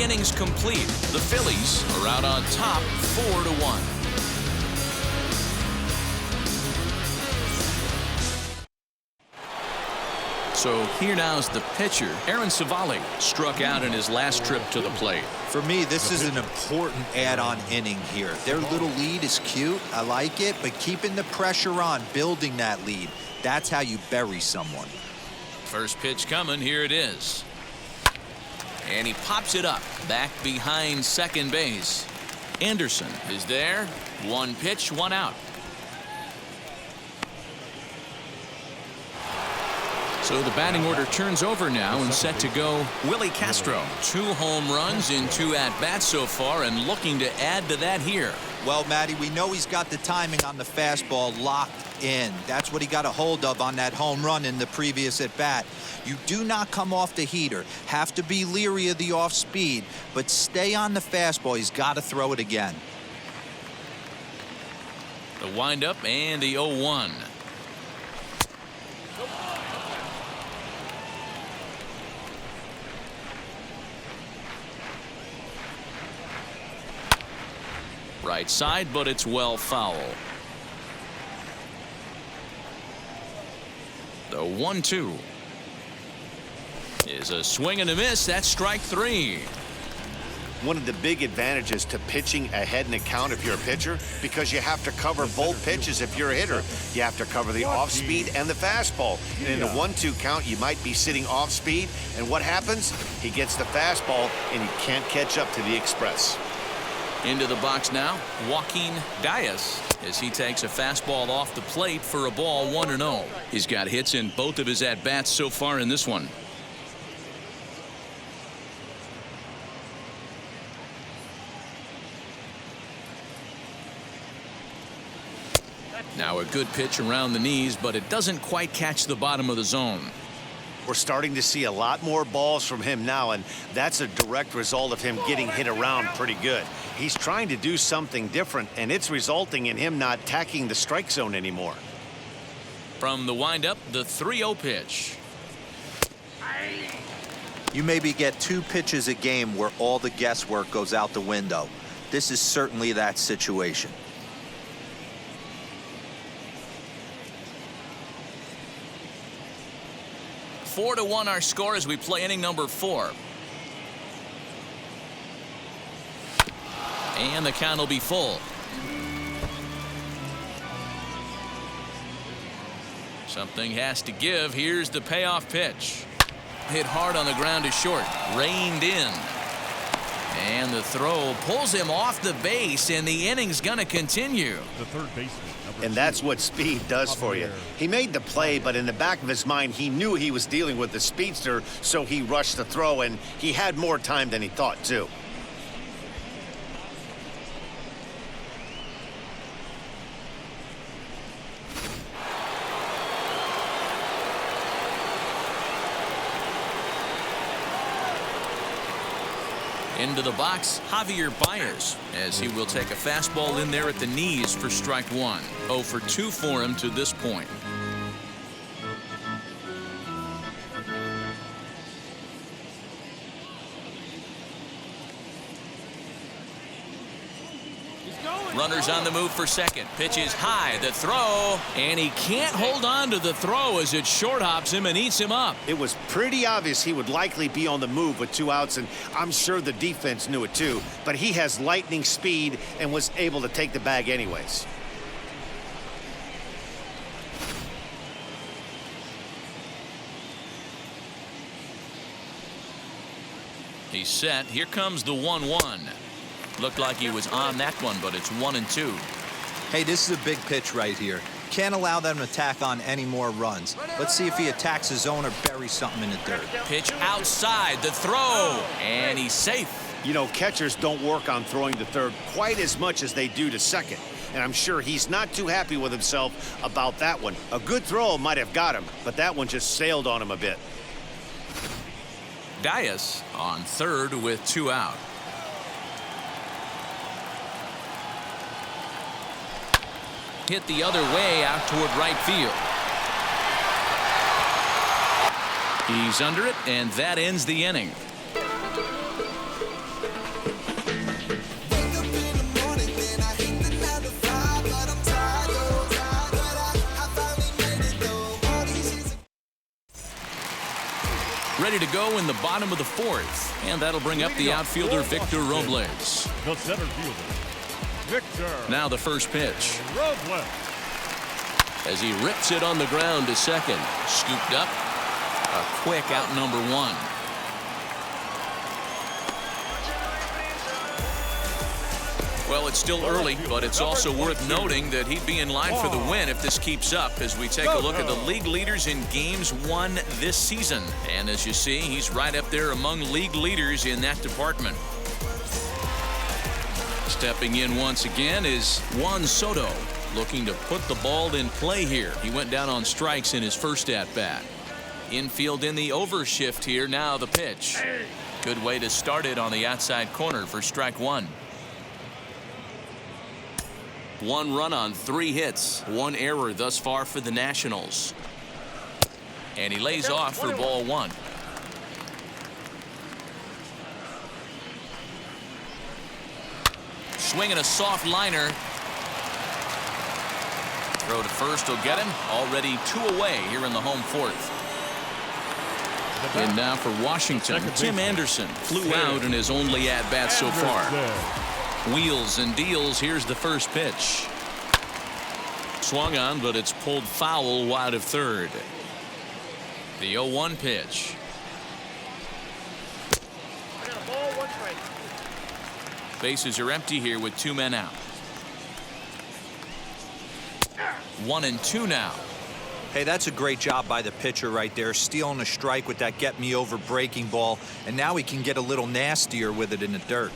innings complete. The Phillies are out on top 4-1. So here now's the pitcher. Aaron Savali struck out in his last trip to the plate. For me, this is an important add-on inning here. Their little lead is cute. I like it, but keeping the pressure on, building that lead, that's how you bury someone. First pitch coming. Here it is. And he pops it up back behind second base. Anderson is there. One pitch, one out. So the batting order turns over now and set to go Willie Castro. 2 home runs in 2 at-bats so far and looking to add to that here. Well, Matty, we know he's got the timing on the fastball locked in. That's what he got a hold of on that home run in the previous at-bat. You do not come off the heater. Have to be leery of the off-speed, but stay on the fastball. He's got to throw it again. The windup and the 0-1. Right side, but it's well foul. The 1-2 is a swing and a miss. That's strike 3. One of the big advantages to pitching ahead in the count if you're a pitcher, because you have to cover both pitches if you're a hitter. You have to cover the off speed and the fastball. And in the 1-2 count, you might be sitting off speed, and what happens? He gets the fastball and he can't catch up to the express. Into the box now, Joaquin Diaz, as he takes a fastball off the plate for a ball 1-0. He's got hits in both of his at-bats so far in this one. Now a good pitch around the knees, but it doesn't quite catch the bottom of the zone. We're starting to see a lot more balls from him now, and that's a direct result of him getting hit around pretty good. He's trying to do something different, and it's resulting in him not attacking the strike zone anymore. From the windup, the 3-0 pitch. You maybe get 2 pitches a game where all the guesswork goes out the window. This is certainly that situation. Four to 1 our score as we play inning number 4. And the count will be full. Something has to give. Here's the payoff pitch. Hit hard on the ground to short. Reined in. And the throw pulls him off the base, and the inning's going to continue. The third baseman. And that's what speed does for you. He made the play, but in the back of his mind, he knew he was dealing with the speedster, so he rushed the throw, and he had more time than he thought, too. Into the box, Javier Baez, as he will take a fastball in there at the knees for strike 1. 0 for 2 for him to this point. Runners on the move for second. Pitch is high. The throw. And he can't hold on to the throw as it short hops him and eats him up. It was pretty obvious he would likely be on the move with 2 outs, and I'm sure the defense knew it too. But he has lightning speed and was able to take the bag anyways. He's set. Here comes the 1-1. Looked like he was on that one, but it's 1-2. Hey, this is a big pitch right here. Can't allow them to tack on any more runs. Let's see if he attacks his zone or buries something in the dirt. Pitch outside, the throw, and he's safe. You know, catchers don't work on throwing to third quite as much as they do to second. And I'm sure he's not too happy with himself about that one. A good throw might have got him, but that one just sailed on him a bit. Diaz on third with 2 out. Hit the other way out toward right field. He's under it, and that ends the inning. Ready to go in the bottom of the fourth. And that'll bring up the outfielder, Victor Robles. The center fielder, Victor. Now the first pitch. Robles. As he rips it on the ground to second. Scooped up. A quick out number one. Well, it's still early, but it's also worth noting that he'd be in line for the win if this keeps up as we take a look at the league leaders in games won this season. And as you see, he's right up there among league leaders in that department. Stepping in once again is Juan Soto, looking to put the ball in play here. He went down on strikes in his first at-bat. Infield in the overshift here. Now the pitch. Good way to start it on the outside corner for strike one. 1 run on 3 hits. 1 error thus far for the Nationals. And he lays off for ball 1. Swinging a soft liner. Throw to first will get him. Already 2 away here in the home fourth. And now for Washington, Tim Anderson flew out in his only at-bat so far. Wheels and deals. Here's the first pitch. Swung on, but it's pulled foul wide of third. The 0-1 pitch. Bases are empty here with 2 men out. 1-2 now. Hey, that's a great job by the pitcher right there, stealing a strike with that get-me-over breaking ball, and now he can get a little nastier with it in the dirt.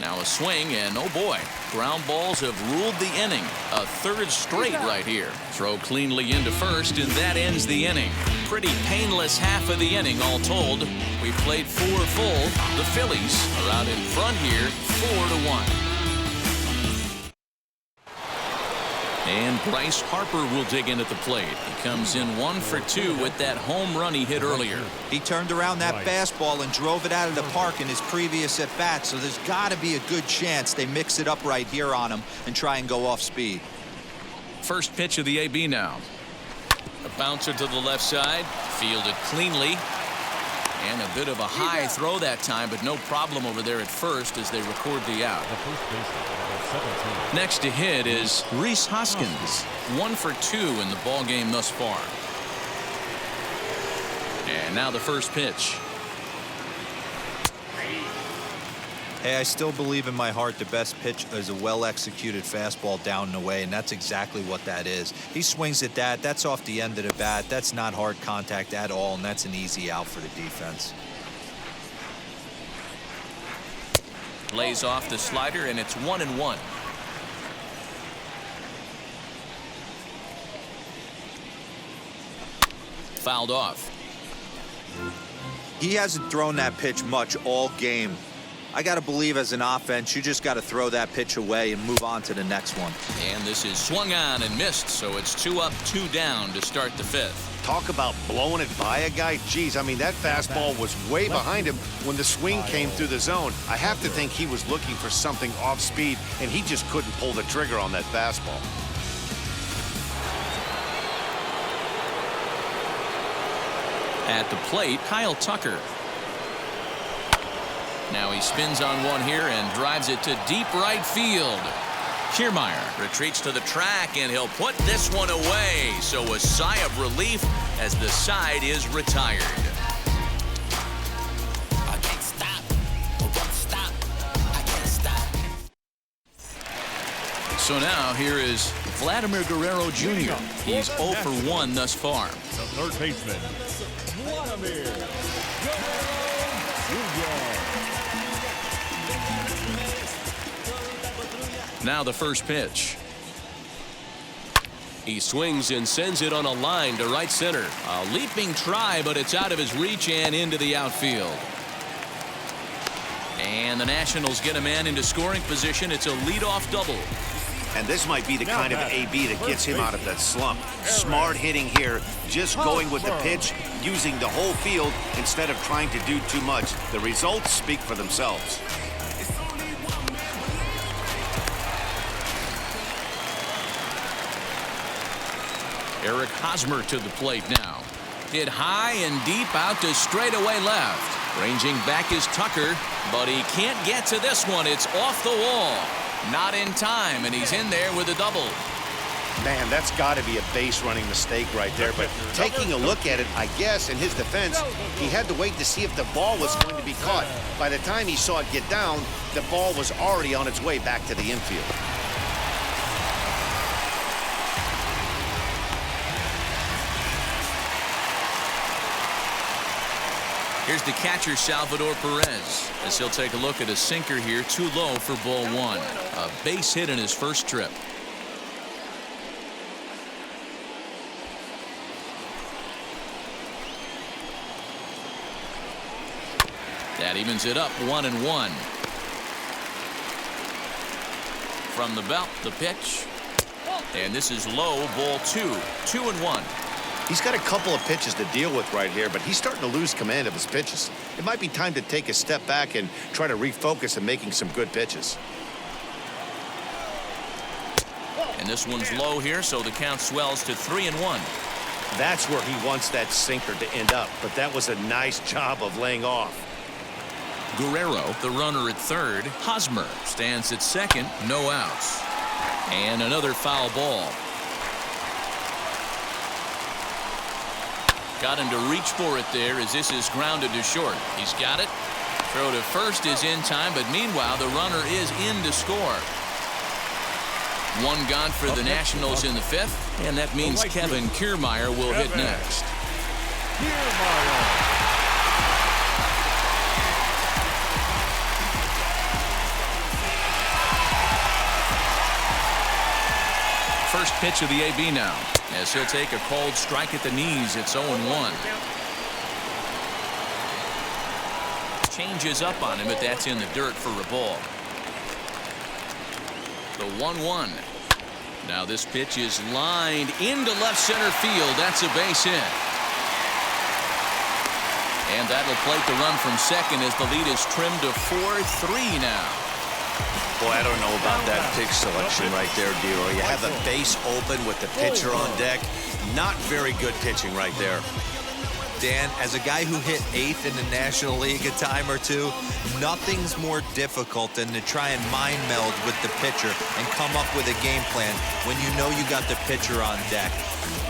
Now a swing, and oh boy, ground balls have ruled the inning. A 3rd straight right here. Throw cleanly into first, and that ends the inning. Pretty painless half of the inning all told. We played 4 full. The Phillies are out in front here, 4-1. And Bryce Harper will dig in at the plate. He comes in 1 for 2 with that home run he hit earlier. He turned around that fastball and drove it out of the park in his previous at-bat, so there's got to be a good chance they mix it up right here on him and try and go off speed. First pitch of the AB now. A bouncer to the left side, fielded cleanly. And a bit of a high throw that time, but no problem over there at first as they record the out. Next to hit is Rhys Hoskins. 1 for 2 in the ball game thus far. And now the first pitch. Hey, I still believe in my heart the best pitch is a well-executed fastball down and away, and that's exactly what that is. He swings at that. That's off the end of the bat. That's not hard contact at all, and that's an easy out for the defense. Lays off the slider, and it's 1-1. Fouled off. He hasn't thrown that pitch much all game. I got to believe as an offense, you just got to throw that pitch away and move on to the next one. And this is swung on and missed, so it's 2 up, 2 down to start the 5th. Talk about blowing it by a guy. Geez, I mean, that fastball was way behind him when the swing came through the zone. I have to think he was looking for something off speed, and he just couldn't pull the trigger on that fastball. At the plate, Kyle Tucker. Now he spins on one here and drives it to deep right field. Kiermaier retreats to the track, and he'll put this one away. So a sigh of relief as the side is retired. I can't stop. I won't stop. I can't stop. So now here is Vladimir Guerrero Jr. He's 0 for 1 thus far. The third baseman, Vladimir Guerrero Jr. Now the first pitch. He swings and sends it on a line to right center. A leaping try, but it's out of his reach and into the outfield. And the Nationals get a man into scoring position. It's a leadoff double. And this might be the kind of AB that gets him out of that slump. Smart hitting here, just going with the pitch, using the whole field instead of trying to do too much. The results speak for themselves. Eric Hosmer to the plate now. Hit high and deep out to straightaway left. Ranging back is Tucker, but he can't get to this one. It's off the wall. Not in time, and he's in there with a double. Man, that's got to be a base running mistake right there. But taking a look at it, I guess, in his defense, he had to wait to see if the ball was going to be caught. By the time he saw it get down, the ball was already on its way back to the infield. Here's the catcher, Salvador Perez, as he'll take a look at a sinker here, too low for ball one. A base hit in his first trip. That evens it up 1-1. From the belt, the pitch. And this is low, ball two. 2-1. He's got a couple of pitches to deal with right here, but he's starting to lose command of his pitches. It might be time to take a step back and try to refocus on making some good pitches. And this one's low here, so the count swells to 3-1. That's where he wants that sinker to end up, but that was a nice job of laying off. Guerrero, the runner at third. Hosmer stands at second, no outs. And another foul ball. Got him to reach for it there as this is grounded to short. He's got it. Throw to first is in time, but meanwhile the runner is in to score. One gone for the Nationals in the fifth, and that means Kevin Kiermaier will hit next. First pitch of the AB now, as he'll take a cold strike at the knees. It's 0-1. Changes up on him, but that's in the dirt for a ball. The 1-1. Now this pitch is lined into left center field. That's a base hit. And that'll plate the run from second as the lead is trimmed to 4-3 now. Boy, I don't know about that pitch selection right there, Dero. You have the base open with the pitcher on deck. Not very good pitching right there. Dan, as a guy who hit 8th in the National League a time or two, nothing's more difficult than to try and mind meld with the pitcher and come up with a game plan when you know you got the pitcher on deck.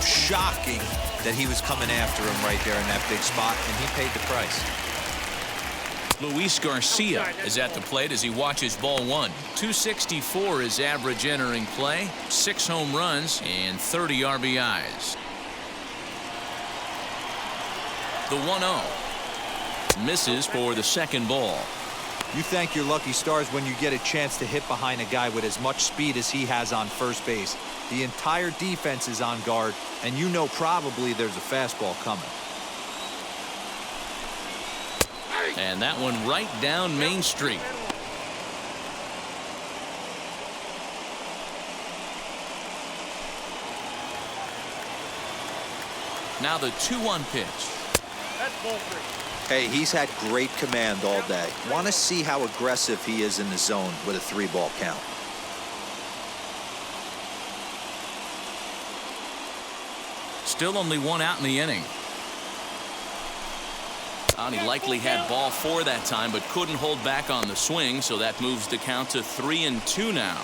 Shocking that he was coming after him right there in that big spot, and he paid the price. Luis Garcia is at the plate as he watches ball one. 264 is average entering play, 6 home runs and 30 RBIs. The 1-0 misses for the second ball. You thank your lucky stars when you get a chance to hit behind a guy with as much speed as he has on first base. The entire defense is on guard, and you know probably there's a fastball coming. And that one right down Main Street. Now the 2-1 pitch. Hey, he's had great command all day. Want to see how aggressive he is in the zone with a 3-ball count. Still only 1 out in the inning. And he likely had ball 4 that time, but couldn't hold back on the swing, so that moves the count to 3-2 now.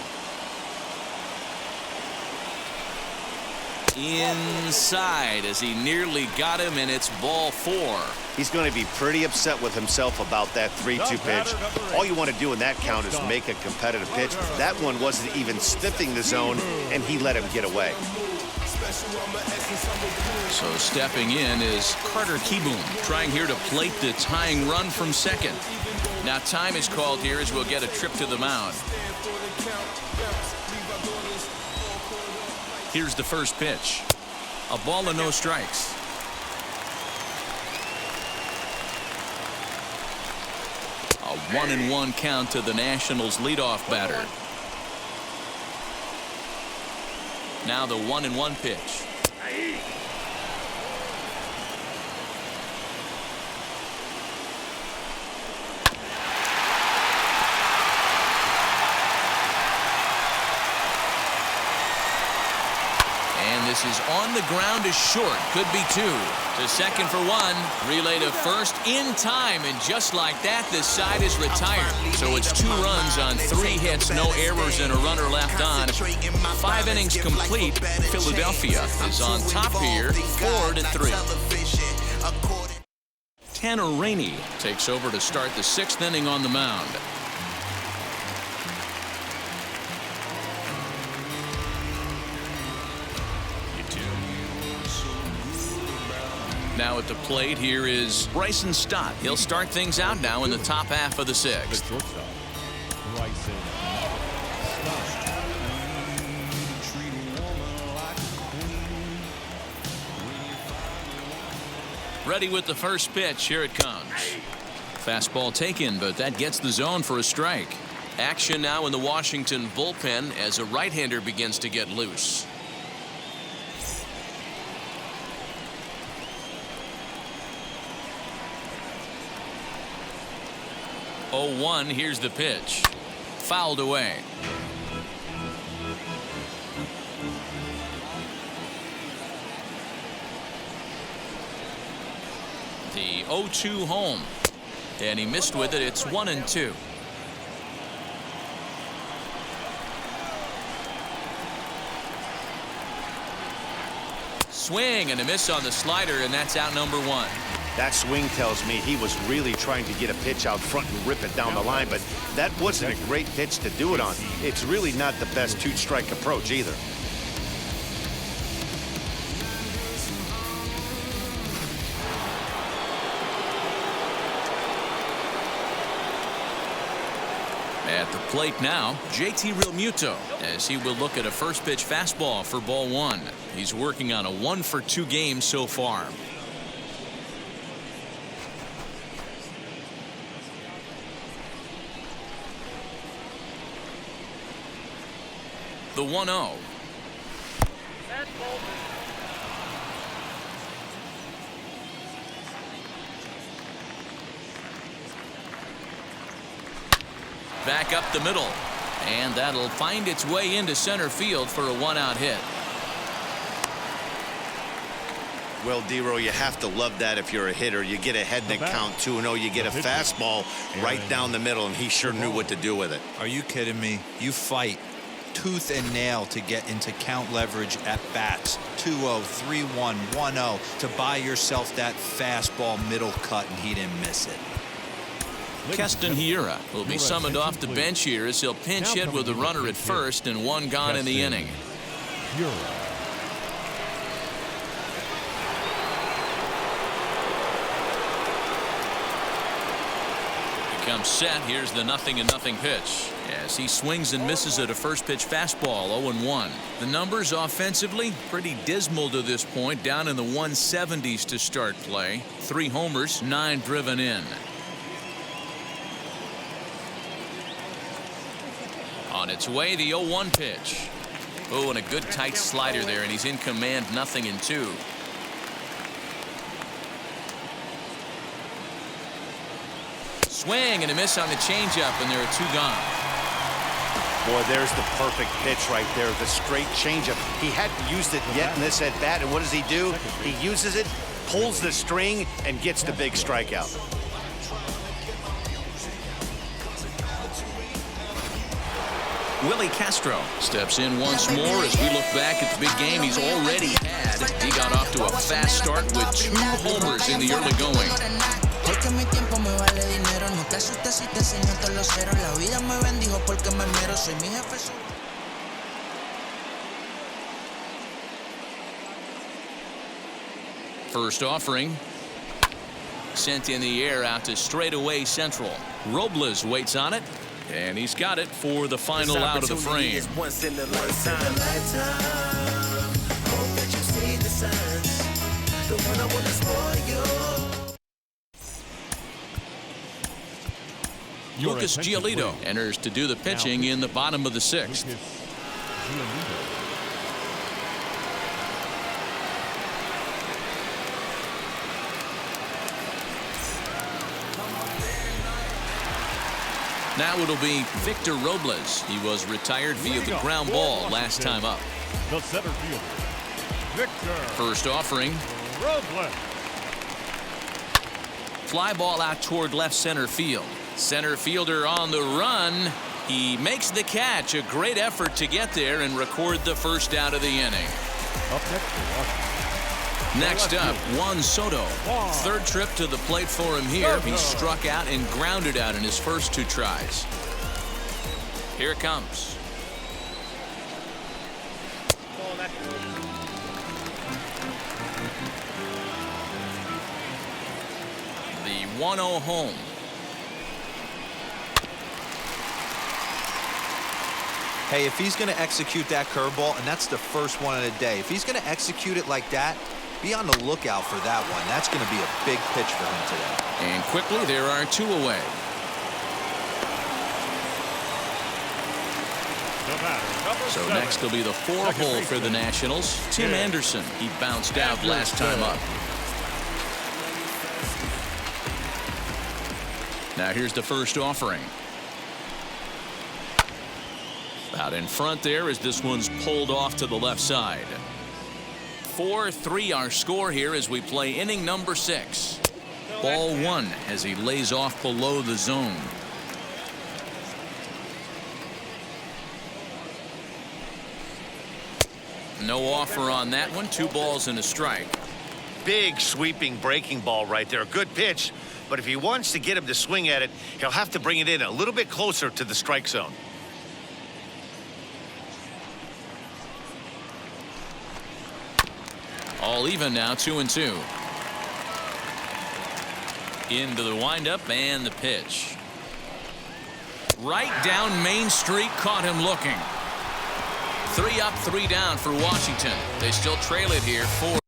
Inside as he nearly got him, and it's ball 4. He's going to be pretty upset with himself about that 3-2 pitch. All you want to do in that count is make a competitive pitch. That one wasn't even sniffing the zone, and he let him get away. So stepping in is Carter Kieboom, trying here to plate the tying run from second. Now time is called here as we'll get a trip to the mound. Here's the first pitch. A ball and no strikes. A 1-1 count to the Nationals leadoff batter. Now the 1-1 pitch. This is on the ground to short. Could be two. To second for one. Relay to first in time. And just like that, this side is retired. So it's 2 runs on 3 hits, no errors, and a runner left on. 5 innings complete. Philadelphia is on top here, 4-3. Tanner Rainey takes over to start the 6th inning on the mound. Now at the plate, here is Bryson Stott. He'll start things out now in the top half of the 6th. Ready with the first pitch. Here it comes. Fastball taken, but that gets the zone for a strike. Action now in the Washington bullpen as a right-hander begins to get loose. Oh, 1. Here's the pitch. Fouled away. The 0-2 home. And he missed with it. It's 1-2. Swing and a miss on the slider, and that's out number 1. That swing tells me he was really trying to get a pitch out front and rip it down the line, but that wasn't a great pitch to do it on. It's really not the best 2-strike approach either. At the plate now, JT Realmuto, as he will look at a first pitch fastball for ball 1. He's working on a 1-for-2 game so far. The 1-0. Back up the middle, and that'll find its way into center field for a 1-out hit. Well, D-Row, you have to love that if you're a hitter. You get ahead in the count 2-0. You get a fastball right down the middle, and he sure knew what to do with it. Are you kidding me? You fight tooth and nail to get into count leverage at bats. 2-0, 3-1, 1-0 to buy yourself that fastball middle cut, and he didn't miss it. Keston Hiura will be summoned off the bench here as he'll pinch hit with a runner at first and 1 gone in the inning. Comes set. Here's the 0-0 pitch as he swings and misses at a first pitch fastball. 0-1. The numbers offensively pretty dismal to this point, down in the 170s to start play. 3 homers, 9 driven in. On its way, the 0-1 pitch. Oh, and a good tight slider there, and he's in command. 0-2. Swing and a miss on the changeup, and there are 2 gone. Boy, there's the perfect pitch right there. The straight changeup. He hadn't used it yet in this at bat, and what does he do? He uses it, pulls the string, and gets the big strikeout. Willie Castro steps in once more as we look back at the big game he's already had. He got off to a fast start with 2 homers in the early going. First offering sent in the air out to straightaway central. Robles waits on it, and he's got it for the final out of the frame. Lucas Giolito enters to do the pitching in the bottom of the 6th. Now it'll be Victor Robles. He was retired via the ground ball last time up. The center fielder, Victor First offering. Robles. Fly ball out toward left center field. Center fielder on the run. He makes the catch. A great effort to get there and record the first out of the inning. Up next for Washington. Next up, Juan Soto. Third trip to the plate for him here. He struck out and grounded out in his first 2 tries. Here it comes. The 1-0 home. Hey, if he's going to execute that curveball, and that's the first one of the day, if he's going to execute it like that, be on the lookout for that one. That's going to be a big pitch for him today. And quickly, there are 2 away. So next will be the 4-hole for the Nationals. Tim Anderson. He bounced out last time up. Now here's the first offering. Out in front there as this one's pulled off to the left side. 4-3 our score here as we play inning number 6. Ball 1 as he lays off below the zone. No offer on that one. 2 balls and a strike. Big sweeping breaking ball right there. A good pitch, but if he wants to get him to swing at it, he'll have to bring it in a little bit closer to the strike zone. All even now, 2-2. Into the windup and the pitch. Right down Main Street, caught him looking. 3 up, 3 down for Washington. They still trail it here 4.